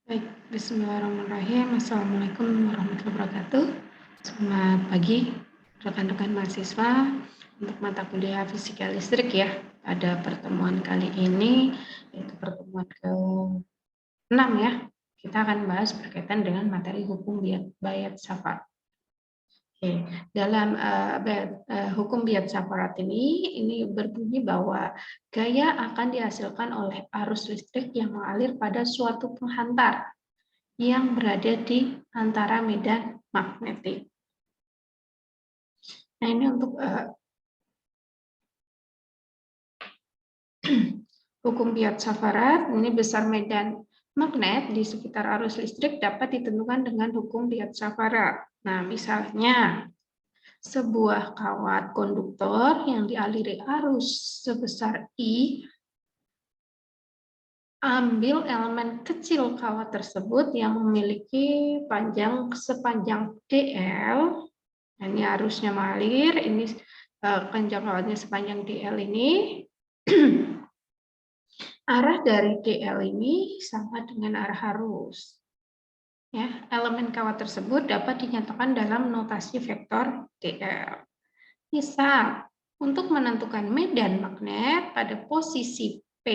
Baik, bismillahirrahmanirrahim. Assalamualaikum warahmatullahi wabarakatuh. Selamat pagi, rekan-rekan mahasiswa. Untuk mata kuliah fisika listrik ya, pada pertemuan kali ini, yaitu pertemuan ke-6 ya, kita akan bahas berkaitan dengan materi hukum Bayat Syafat. Oke, dalam hukum Biat Safarat ini berbunyi bahwa gaya akan dihasilkan oleh arus listrik yang mengalir pada suatu penghantar yang berada di antara medan magnetik. Nah, ini untuk hukum Biot Safarat, ini besar medan magnet di sekitar arus listrik dapat ditentukan dengan hukum Biot Safarat. Nah, misalnya sebuah kawat konduktor yang dialiri arus sebesar I, ambil elemen kecil kawat tersebut yang memiliki panjang sepanjang DL. Nah, ini arusnya mengalir, ini panjang kawatnya sepanjang DL ini. Arah dari DL ini sama dengan arah arus. Ya, elemen kawat tersebut dapat dinyatakan dalam notasi vektor DL. Misal, untuk menentukan medan magnet pada posisi P,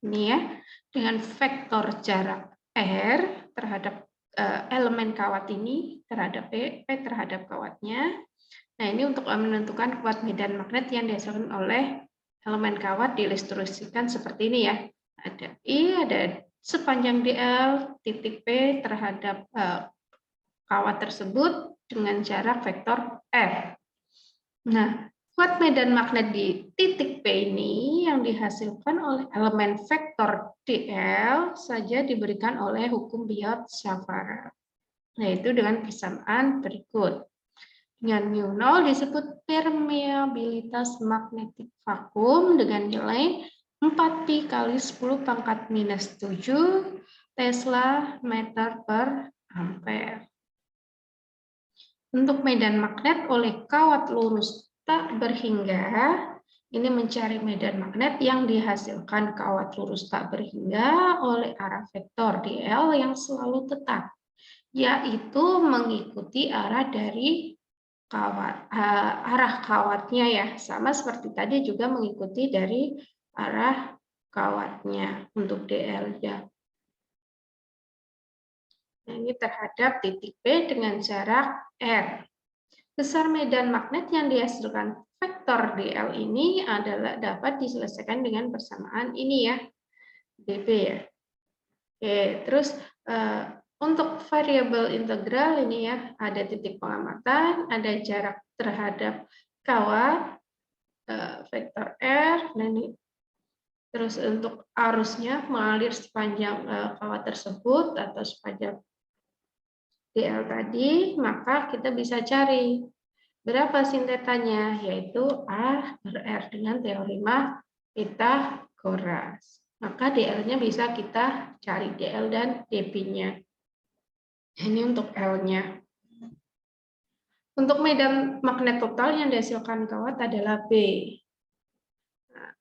ini ya, dengan vektor jarak R terhadap elemen kawat ini terhadap P terhadap kawatnya. Nah, ini untuk menentukan kuat medan magnet yang dihasilkan oleh elemen kawat diilustrasikan seperti ini ya. Ada I, ada sepanjang DL, titik P terhadap kawat tersebut dengan jarak vektor R. Nah, kuat medan magnet di titik P ini yang dihasilkan oleh elemen vektor DL saja diberikan oleh hukum Biot-Savart, yaitu dengan persamaan berikut. Dengan mu0 disebut permeabilitas magnetik vakum dengan nilai 4pi kali 10 pangkat minus 7 Tesla meter per ampere. Untuk medan magnet oleh kawat lurus tak berhingga, ini mencari medan magnet yang dihasilkan kawat lurus tak berhingga oleh arah vektor dl yang selalu tetap, yaitu mengikuti arah dari arah kawatnya ya, sama seperti tadi juga mengikuti dari arah kawatnya untuk dl ya. Nah, ini terhadap titik P dengan jarak R. Besar medan magnet yang dihasilkan vektor dl ini adalah dapat diselesaikan dengan persamaan ini ya, dp ya. Oke, terus untuk variabel integral ini ya, ada titik pengamatan, ada jarak terhadap kawat vektor R, dan ini terus untuk arusnya mengalir sepanjang kawat tersebut atau sepanjang DL tadi, maka kita bisa cari berapa sintetanya, yaitu A per R dengan teorema Pythagoras. Maka DL-nya bisa kita cari, DL dan dp-nya. Ini untuk L-nya. Untuk medan magnet total yang dihasilkan kawat adalah B. Nah,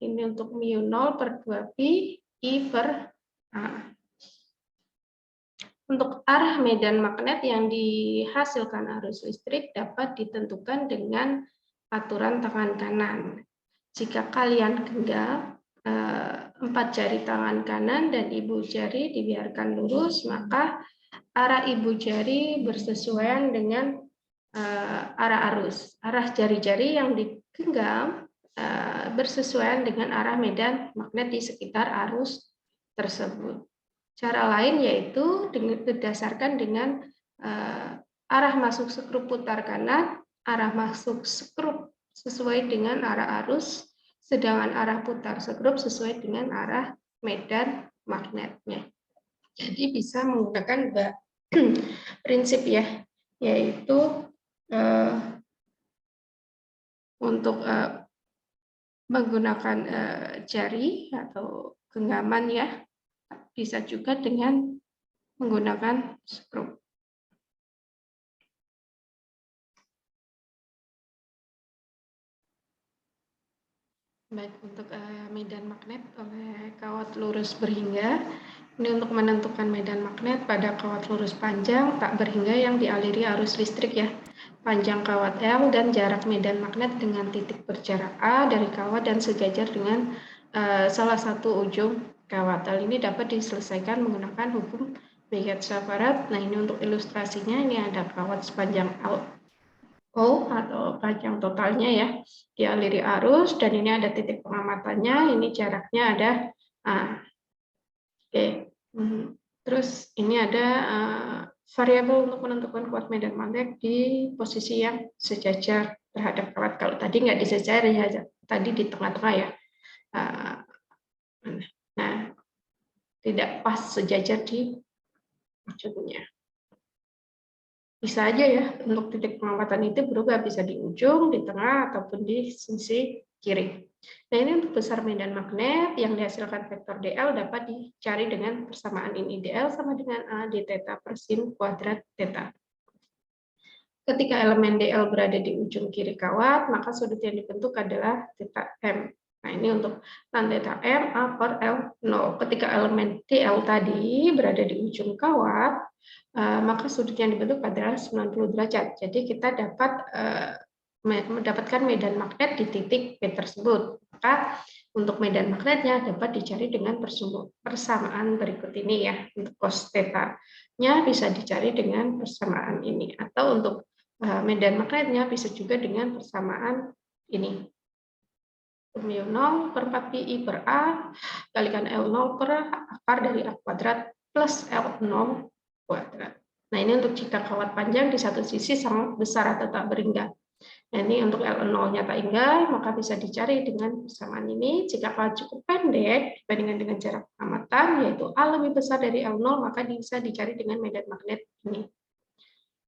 ini untuk mu0 per 2pi I per A. Untuk arah medan magnet yang dihasilkan arus listrik dapat ditentukan dengan aturan tangan kanan. Jika kalian genggam 4 jari tangan kanan dan ibu jari dibiarkan lurus, maka arah ibu jari bersesuaian dengan arah arus. Arah jari-jari yang digenggam bersesuaian dengan arah medan magnet di sekitar arus tersebut. Cara lain yaitu berdasarkan dengan arah masuk skrup putar kanan, arah masuk skrup sesuai dengan arah arus, sedangkan arah putar skrup sesuai dengan arah medan magnetnya. Jadi bisa menggunakan prinsip ya, yaitu untuk menggunakan jari atau genggaman ya, bisa juga dengan menggunakan skrup. Baik, untuk medan magnet oleh kawat lurus berhingga Ini untuk menentukan medan magnet pada kawat lurus panjang tak berhingga yang dialiri arus listrik ya. Panjang kawat L dan jarak medan magnet dengan titik berjarak A dari kawat dan sejajar dengan salah satu ujung kawat. Hal ini dapat diselesaikan menggunakan hukum Biot-Savart. Nah, ini untuk ilustrasinya, ini ada kawat sepanjang L O atau panjang totalnya ya, dialiri arus, dan ini ada titik pengamatannya, ini jaraknya ada A. Oke. Terus ini ada variabel untuk menentukan kuat medan magnet di posisi yang sejajar terhadap kawat. Kalau tadi nggak disejajar ya, tadi di tengah-tengah ya. Nah, tidak pas sejajar di ujungnya. Bisa aja ya, untuk titik pengamatan itu berubah, bisa di ujung, di tengah, ataupun di sisi kiri. Nah, ini untuk besar medan magnet yang dihasilkan vektor dl dapat dicari dengan persamaan ini. Dl sama dengan A di theta per sin kuadrat theta. Ketika elemen dl berada di ujung kiri kawat, maka sudut yang dibentuk adalah theta m. Nah, ini untuk tan theta m A per L 0. Ketika elemen dl tadi berada di ujung kawat, maka sudut yang dibentuk adalah 90 derajat. Jadi kita dapat mendapatkan medan magnet di titik P tersebut. Maka untuk medan magnetnya dapat dicari dengan persamaan berikut ini ya. Untuk cos theta-nya bisa dicari dengan persamaan ini. Atau untuk medan magnetnya bisa juga dengan persamaan ini. Mu0 per 4 pi per A kalikan L0 per akar dari A kuadrat plus L0 kuadrat. Nah, ini untuk jika kawat panjang di satu sisi sangat besar atau tak berhingga. Nah, ini untuk L0-nya tak hingga, maka bisa dicari dengan persamaan ini. Jika kawat cukup pendek dibandingkan dengan jarak pengamatan, yaitu A lebih besar dari L0, maka bisa dicari dengan medan magnet ini.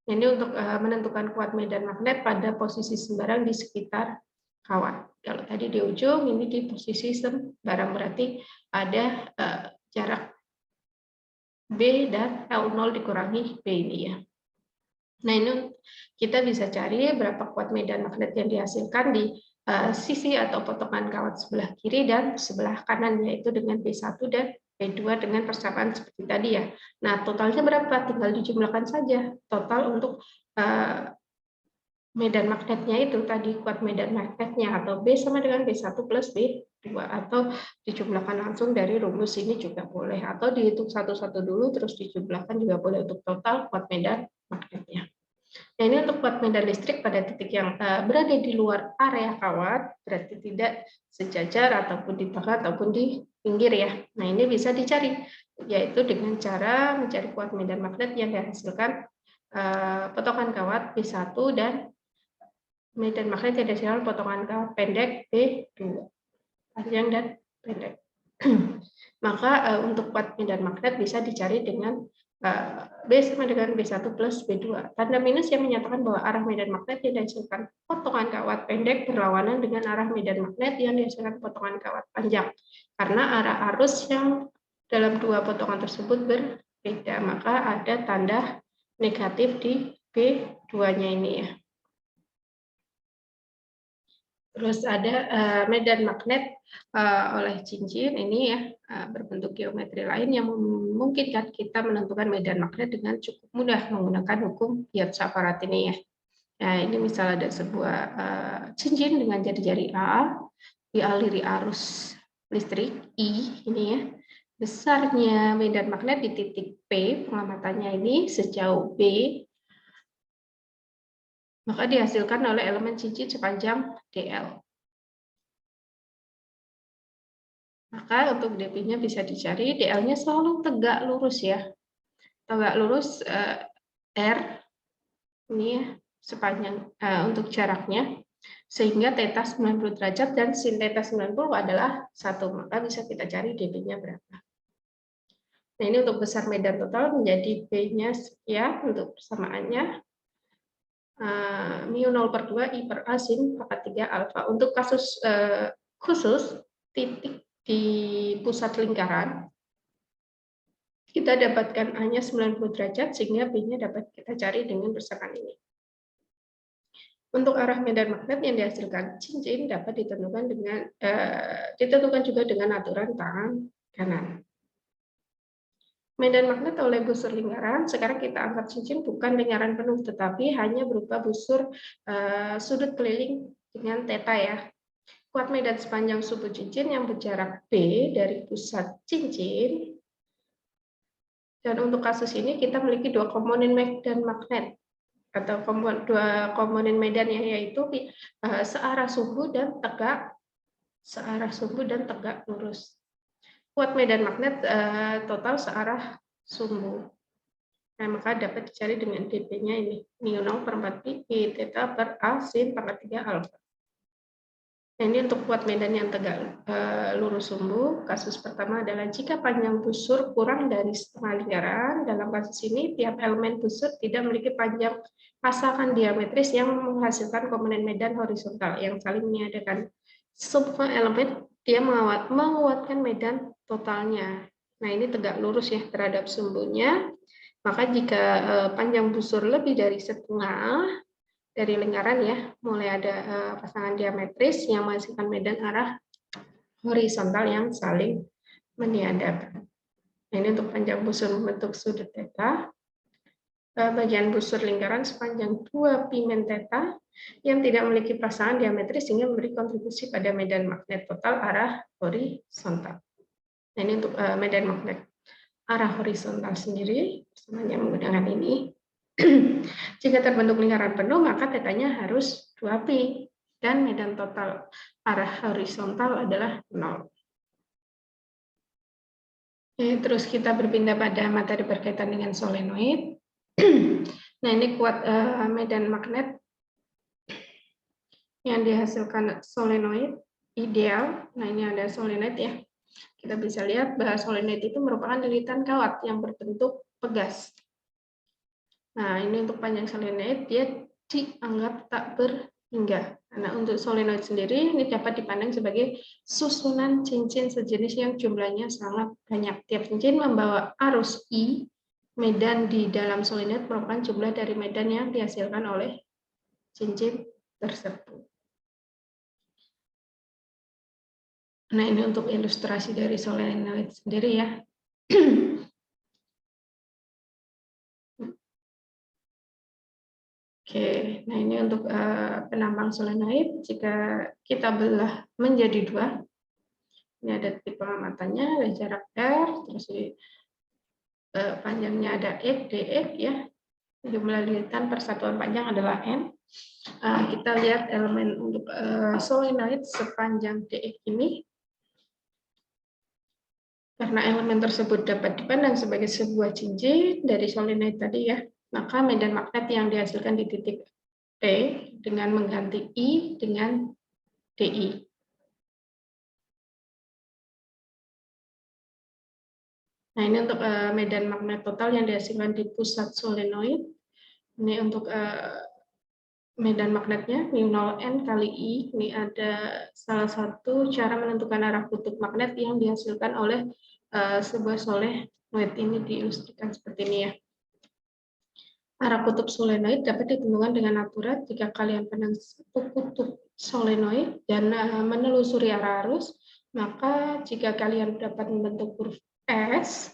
Ini untuk menentukan kuat medan magnet pada posisi sembarang di sekitar kawat. Kalau tadi di ujung, ini di posisi sembarang, berarti ada jarak B dan L0 dikurangi B ini ya. Nah, ini kita bisa cari berapa kuat medan magnet yang dihasilkan di sisi atau potongan kawat sebelah kiri dan sebelah kanan, yaitu dengan B1 dan B2 dengan persamaan seperti tadi ya. Nah, totalnya berapa? Tinggal dijumlahkan saja. Total untuk medan magnetnya itu tadi, kuat medan magnetnya, atau B sama dengan B1 plus B2, atau dijumlahkan langsung dari rumus ini juga boleh, atau dihitung satu-satu dulu terus dijumlahkan juga boleh untuk total kuat medan magnetnya. Nah, ini untuk kuat medan listrik pada titik yang berada di luar area kawat, berarti tidak sejajar ataupun di tengah ataupun di pinggir ya. Nah, ini bisa dicari, yaitu dengan cara mencari kuat medan magnet yang dihasilkan potongan kawat B1 dan medan magnet yang dihasilkan potongan kawat pendek B2, panjang dan pendek. Maka untuk kuat medan magnet bisa dicari dengan B sama dengan B1 plus B2. Tanda minus yang menyatakan bahwa arah medan magnet yang dihasilkan potongan kawat pendek berlawanan dengan arah medan magnet yang dihasilkan potongan kawat panjang. Karena arah arus yang dalam dua potongan tersebut berbeda, maka ada tanda negatif di B2-nya ini ya. Terus ada medan magnet oleh cincin ini ya, berbentuk geometri lain yang memungkinkan kita menentukan medan magnet dengan cukup mudah menggunakan hukum Biot-Savart ini ya. Nah, ini misal ada sebuah cincin dengan jari-jari A dialiri arus listrik I ini ya. Besarnya medan magnet di titik P, pengamatannya ini sejauh B, maka dihasilkan oleh elemen cincin sepanjang DL. Maka untuk dp-nya bisa dicari, DL-nya selalu tegak lurus ya. Tegak lurus R ini ya, sepanjang untuk jaraknya, sehingga theta 90 derajat dan sin theta 90 adalah 1, maka bisa kita cari dp-nya berapa. Nah, ini untuk besar medan total menjadi B-nya sekian untuk persamaannya. Mu 0 per 2 I per A sin pangkat 3 alfa. Untuk kasus khusus, titik di pusat lingkaran, kita dapatkan A-nya 90 derajat, sehingga B-nya dapat kita cari dengan persamaan ini. Untuk arah medan magnet yang dihasilkan cincin dapat ditentukan juga dengan aturan tangan kanan. Medan magnet oleh busur lingkaran, sekarang kita anggap cincin bukan lingkaran penuh, tetapi hanya berupa busur sudut keliling dengan theta ya. Kuat medan sepanjang suku cincin yang berjarak B dari pusat cincin. Dan untuk kasus ini kita memiliki dua komponen medan magnet atau dua komponen medan ya, yaitu searah sumbu dan tegak lurus. Kuat medan magnet total searah sumbu. Nah, maka dapat dicari dengan dp-nya ini, mu0 per 4 pi, I theta per A sin pangkat 3 alfa. Nah, ini untuk kuat medan yang tegak lurus sumbu. Kasus pertama adalah jika panjang busur kurang dari setengah lingkaran. Dalam kasus ini, tiap elemen busur tidak memiliki panjang pasangan diametris yang menghasilkan komponen medan horizontal yang saling meniadakan. Semua elemen dia menguatkan medan totalnya. Nah, ini tegak lurus ya terhadap sumbunya. Maka jika panjang busur lebih dari setengah dari lingkaran ya, mulai ada pasangan diametris yang menghasilkan medan arah horizontal yang saling meniadakan. Nah, ini untuk panjang busur membentuk sudut theta. Bagian busur lingkaran sepanjang 2 pi men theta yang tidak memiliki pasangan diametris sehingga memberi kontribusi pada medan magnet total arah horizontal. Nah, ini untuk medan magnet arah horizontal sendiri, semuanya menggunakan ini. Jika terbentuk lingkaran penuh, maka tetanya harus 2pi dan medan total arah horizontal adalah 0. Oke, terus kita berpindah pada materi berkaitan dengan solenoid. Nah, ini kuat medan magnet yang dihasilkan solenoid ideal. Nah, ini ada solenoid ya. Kita bisa lihat bahwa solenoid itu merupakan lilitan kawat yang berbentuk pegas. Nah, ini untuk panjang solenoid, dia dianggap tak berhingga. Nah, untuk solenoid sendiri, ini dapat dipandang sebagai susunan cincin sejenis yang jumlahnya sangat banyak. Tiap cincin membawa arus I, medan di dalam solenoid merupakan jumlah dari medan yang dihasilkan oleh cincin tersebut. Nah, ini untuk ilustrasi dari solenoid sendiri ya. Oke, nah ini untuk penambang solenoid. Jika kita belah menjadi dua, ini ada titik pengamatannya, ada jarak R, terus di panjangnya ada X, DX ya. Jumlah lilitan persatuan panjang adalah N. Kita lihat elemen untuk solenoid sepanjang DX ini. Karena elemen tersebut dapat dipandang sebagai sebuah cincin dari solenoid tadi ya, maka medan magnet yang dihasilkan di titik P dengan mengganti I dengan DI. Nah, ini untuk medan magnet total yang dihasilkan di pusat solenoid. Ini untuk medan magnetnya, mu0N kali I. Ini ada salah satu cara menentukan arah kutub magnet yang dihasilkan oleh sebuah solenoid. Ini diilustrasikan seperti ini ya. Arah kutub solenoid dapat ditentukan dengan aturan jika kalian pandang satu kutub solenoid dan menelusuri arah arus, maka jika kalian dapat membentuk huruf S,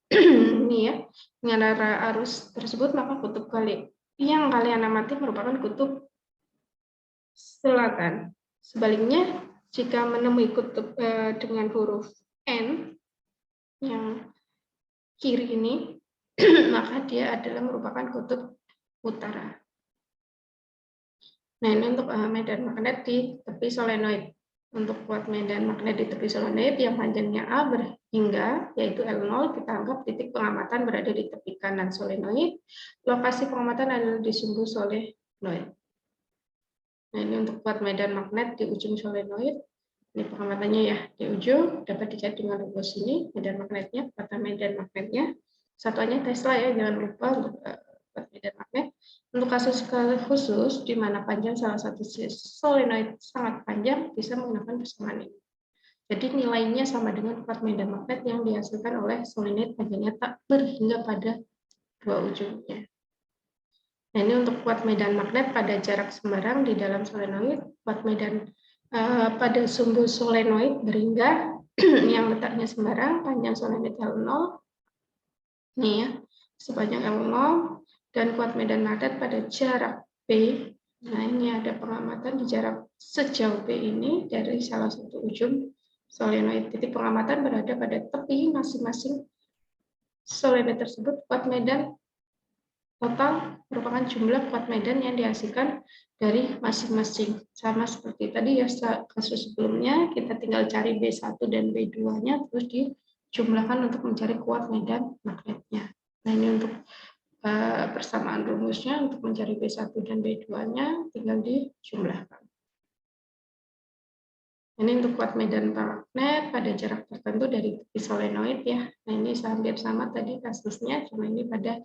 ini ya, dengan arah arus tersebut, maka kutub yang kalian amati merupakan kutub selatan. Sebaliknya, jika menemui kutub dengan huruf N yang kiri ini, maka dia adalah merupakan kutub utara. Nah, ini untuk medan magnet di tepi solenoid. Untuk kuat medan magnet di tepi solenoid yang panjangnya A berhingga, yaitu L0, kita anggap titik pengamatan berada di tepi kanan solenoid. Lokasi pengamatan adalah di sumbu solenoid. Nah, ini untuk kuat medan magnet di ujung solenoid. Ini pengamatannya ya, di ujung dapat dicari dengan rumus ini, medan magnetnya, kata medan magnetnya. Satuannya Tesla ya, jangan lupa untuk medan magnet. Untuk kasus khusus di mana panjang salah satu solenoid sangat panjang, bisa menggunakan persamaan ini. Jadi nilainya sama dengan kuat medan magnet yang dihasilkan oleh solenoid panjangnya tak berhingga pada dua ujungnya. Nah, ini untuk kuat medan magnet pada jarak sembarang di dalam solenoid, kuat medan pada sumbu solenoid berhingga yang letaknya sembarang, panjang solenoid L0, Ini ya, sepanjang L0 dan kuat medan magnet pada jarak P. Nah, ini ada pengamatan di jarak sejauh P ini dari salah satu ujung solenoid. Titik pengamatan berada pada tepi masing-masing solenoid tersebut. Kuat medan total merupakan jumlah kuat medan yang dihasilkan dari masing-masing. Sama seperti tadi ya, kasus sebelumnya, kita tinggal cari B1 dan B2-nya, terus dijumlahkan untuk mencari kuat medan magnetnya. Nah, ini untuk persamaan rumusnya, untuk mencari B1 dan B2-nya, tinggal dijumlahkan. Ini untuk kuat medan magnet pada jarak tertentu dari tepi solenoid ya. Nah, ini hampir sama tadi kasusnya, cuma ini pada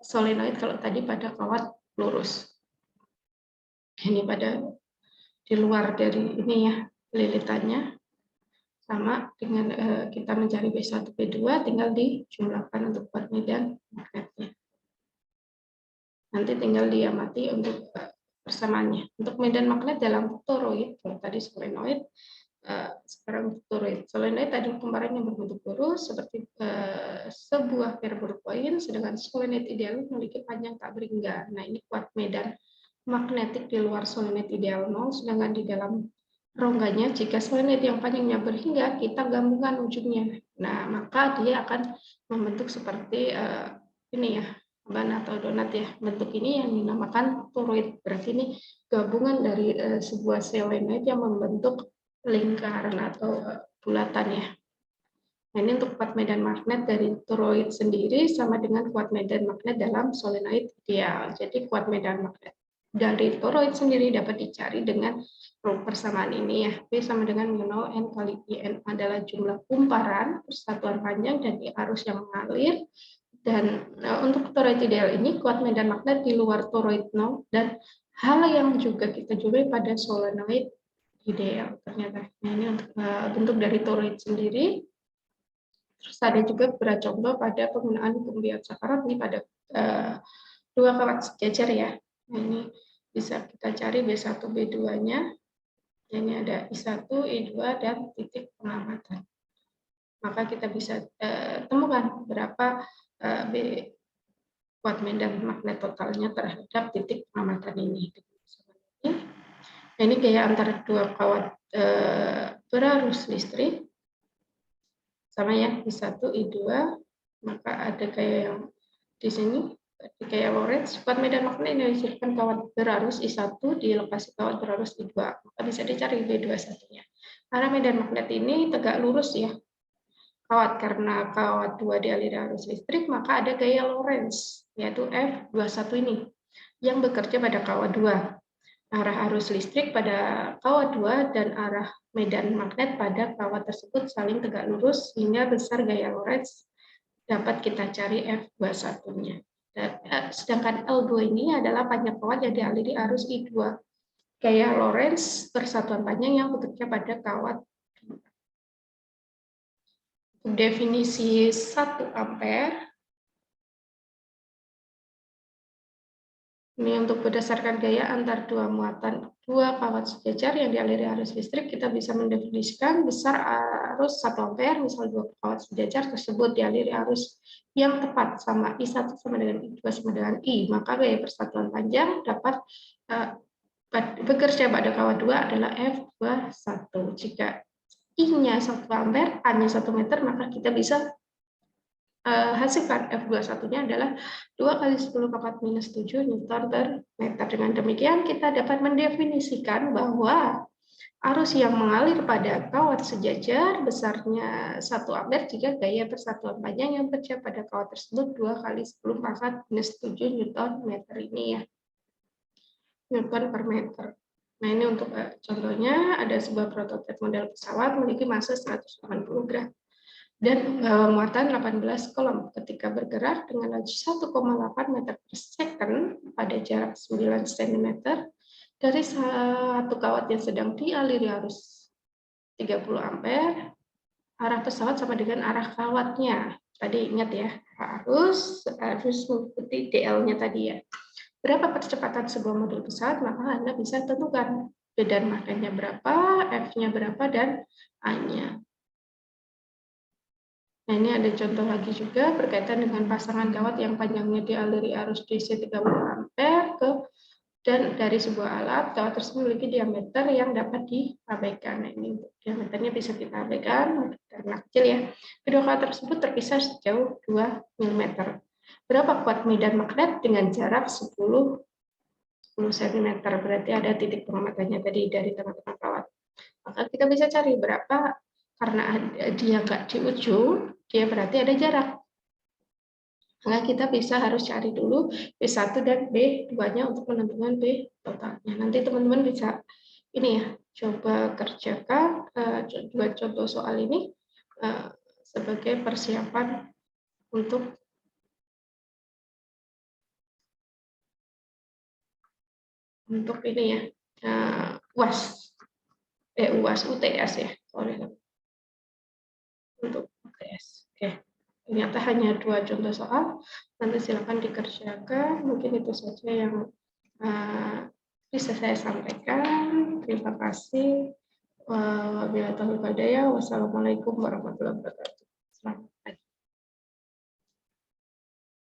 solenoid, kalau tadi pada kawat lurus. Ini pada di luar dari ini ya, lilitannya. Sama dengan kita mencari B1, B2, tinggal dijumlahkan untuk kuat medan magnetnya. Nanti tinggal diamati untuk persamaannya. Untuk medan magnet dalam toroid, kalau tadi solenoid, sekarang toroid. Solenoid adalah kumparan yang berbentuk lurus seperti sebuah parabol koin, sedangkan solenoid ideal memiliki panjang tak berhingga. Nah, ini kuat medan magnetik di luar solenoid ideal 0, sedangkan di dalam rongganya jika solenoid yang panjangnya berhingga, kita gabungkan ujungnya. Nah, maka dia akan membentuk seperti ini ya, ban atau donat ya. Bentuk ini yang dinamakan toroid. Berarti ini gabungan dari sebuah solenoid yang membentuk lingkaran atau bulatan ya. Nah, ini untuk kuat medan magnet dari toroid sendiri sama dengan kuat medan magnet dalam solenoid ideal. Jadi kuat medan magnet dari toroid sendiri dapat dicari dengan persamaan ini ya. P sama dengan mu N kali IN adalah jumlah kumparan, persatuan panjang, dan arus yang mengalir. Dan untuk toroid ideal ini kuat medan magnet di luar toroid 0, dan hal yang juga kita jumpai pada solenoid ideal ternyata. Nah, ini untuk bentuk dari toroid sendiri. Terus ada juga beberapa contoh pada penggunaan pembiayaan sakarat ini pada dua kawat sejajar ya. Nah, ini bisa kita cari B1, B2-nya. Ini ada I1, I2, dan titik pengamatan. Maka kita bisa temukan berapa kuat medan magnet totalnya terhadap titik pengamatan ini. Nah, ini gaya antara dua kawat berarus listrik. Sama ya, I1, I2, maka ada gaya yang di sini, gaya Lorentz. Kuat medan magnet yang dihasilkan kawat berarus I1 di lokasi kawat berarus I2, maka bisa dicari B21-nya. Karena medan magnet ini tegak lurus ya, kawat, karena kawat 2 dialiri arus listrik, maka ada gaya Lorentz, yaitu F21 ini, yang bekerja pada kawat 2. Arah arus listrik pada kawat 2 dan arah medan magnet pada kawat tersebut saling tegak lurus hingga besar gaya Lorentz dapat kita cari F21-nya. Sedangkan L2 ini adalah panjang kawat yang dialiri arus I2. Gaya Lorentz persatuan panjang yang bekerja pada kawat. Definisi 1 ampere. Ini untuk berdasarkan gaya antar dua muatan dua kawat sejajar yang dialiri arus listrik, kita bisa mendefinisikan besar arus 1 ampere, misal dua kawat sejajar tersebut dialiri arus yang tepat sama I1 sama dengan I2 sama dengan I, maka gaya persatuan panjang dapat bekerja pada kawat 2 adalah F21. Jika I-nya 1 ampere, A-nya 1 meter, maka kita bisa hasilkan F21-nya adalah 2 kali 10 pangkat minus 7 Newton per meter. Dengan demikian kita dapat mendefinisikan bahwa arus yang mengalir pada kawat sejajar besarnya 1 ampere jika gaya persatuan panjang yang bekerja pada kawat tersebut 2 kali 10 pangkat minus 7 Newton meter ini ya. Newton per meter. Nah, ini untuk contohnya ada sebuah prototipe model pesawat memiliki massa 180 gram. Dan muatan 18 kolom ketika bergerak dengan laju 1,8 meter per second pada jarak 9 cm dari satu kawat yang sedang dialiri arus 30 ampere, arah pesawat sama dengan arah kawatnya. Tadi ingat ya, harus mengikuti DL-nya tadi ya. Berapa percepatan sebuah modul pesawat, maka Anda bisa tentukan medan magnetnya berapa, F-nya berapa, dan A-nya. Nah, ini ada contoh lagi juga berkaitan dengan pasangan kawat yang panjangnya dialiri arus DC 30 ampere dan dari sebuah alat, kawat tersebut memiliki diameter yang dapat diabaikan. Nah, ini diameternya bisa kita abaikan, karena kecil ya. Kedua kawat tersebut terpisah sejauh 2 mm. Berapa kuat medan magnet dengan jarak 10 cm? Berarti ada titik pengamatannya tadi dari tengah-tengah kawat. Maka kita bisa cari berapa, karena dia nggak di ujung, dia berarti ada jarak. Maka kita bisa harus cari dulu B1 dan B2-nya untuk menentukan B totalnya. Nanti teman-teman bisa ini ya, coba kerjakan dua contoh soal ini sebagai persiapan untuk ini ya, UAS, UAS UTS ya, sorry, untuk UTS. Oke. Ternyata hanya 2 contoh soal, nanti silakan dikerjakan. Mungkin itu saja yang bisa saya sampaikan. Terima kasih. Wabillahi taufiq wal hidayah. Wassalamualaikum warahmatullahi wabarakatuh. Selamat.